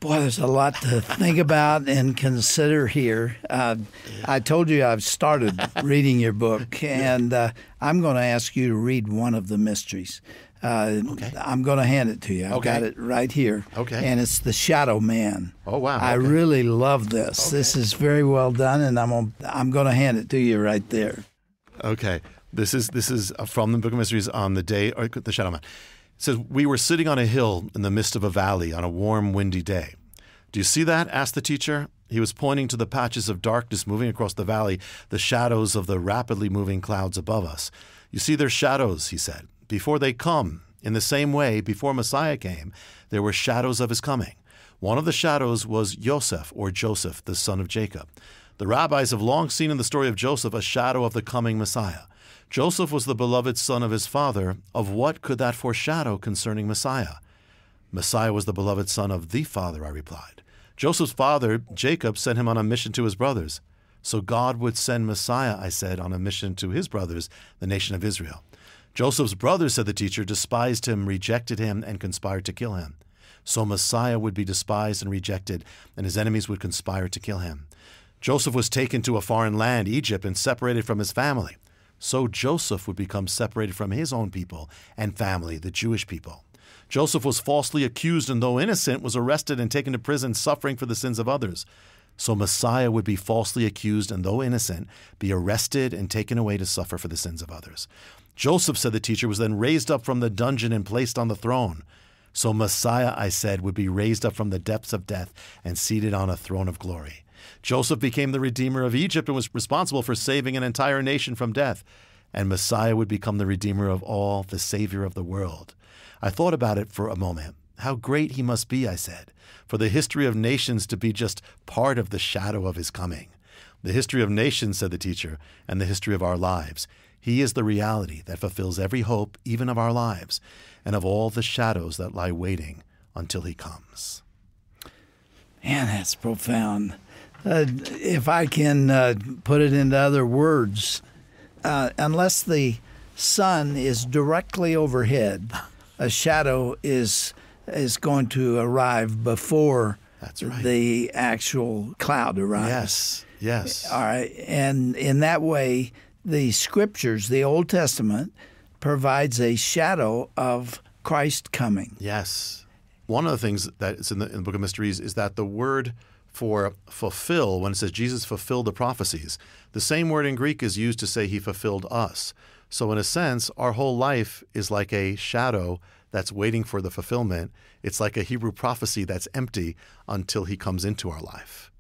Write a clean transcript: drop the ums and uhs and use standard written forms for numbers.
Boy, there's a lot to think about and consider here. I told you I've started reading your book, and I'm going to ask you to read one of the mysteries. Okay. I'm going to hand it to you. I've got it right here. Okay. And it's the Shadow Man. Oh, wow. I really love this. This is very well done, and I'm going to hand it to you right there. Okay. This is from the Book of Mysteries on the day, or the Shadow Man. It says, "We were sitting on a hill in the midst of a valley on a warm, windy day. Do you see that?" asked the teacher. He was pointing to the patches of darkness moving across the valley, the shadows of the rapidly moving clouds above us. "You see their shadows," he said, "before they come. In the same way, before Messiah came, there were shadows of his coming. One of the shadows was Joseph, the son of Jacob. The rabbis have long seen in the story of Joseph a shadow of the coming Messiah. Joseph was the beloved son of his father. Of what could that foreshadow concerning Messiah?" "Messiah was the beloved son of the Father," I replied. "Joseph's father, Jacob, sent him on a mission to his brothers. So God would send Messiah," I said, "on a mission to his brothers, the nation of Israel. Joseph's brothers," said the teacher, "despised him, rejected him, and conspired to kill him. So Messiah would be despised and rejected, and his enemies would conspire to kill him. Joseph was taken to a foreign land, Egypt, and separated from his family. So Joseph would become separated from his own people and family, the Jewish people. Joseph was falsely accused and, though innocent, was arrested and taken to prison, suffering for the sins of others. So Messiah would be falsely accused and, though innocent, be arrested and taken away to suffer for the sins of others. Joseph," said the teacher, "was then raised up from the dungeon and placed on the throne. So Messiah," I said, "would be raised up from the depths of death and seated on a throne of glory. Joseph became the redeemer of Egypt and was responsible for saving an entire nation from death. And Messiah would become the redeemer of all, the savior of the world." I thought about it for a moment. "How great he must be," I said, "for the history of nations to be just part of the shadow of his coming." "The history of nations," said the teacher, "and the history of our lives. He is the reality that fulfills every hope, even of our lives, and of all the shadows that lie waiting until he comes." Man, that's profound. If I can put it into other words, unless the sun is directly overhead, a shadow is going to arrive before That's right. the actual cloud arrives. Yes. All right. And in that way, the scriptures, the Old Testament, provides a shadow of Christ coming. Yes. One of the things that is in the Book of Mysteries is that the word for fulfill, when it says Jesus fulfilled the prophecies, the same word in Greek is used to say he fulfilled us. So in a sense, our whole life is like a shadow that's waiting for the fulfillment. It's like a Hebrew prophecy that's empty until he comes into our life.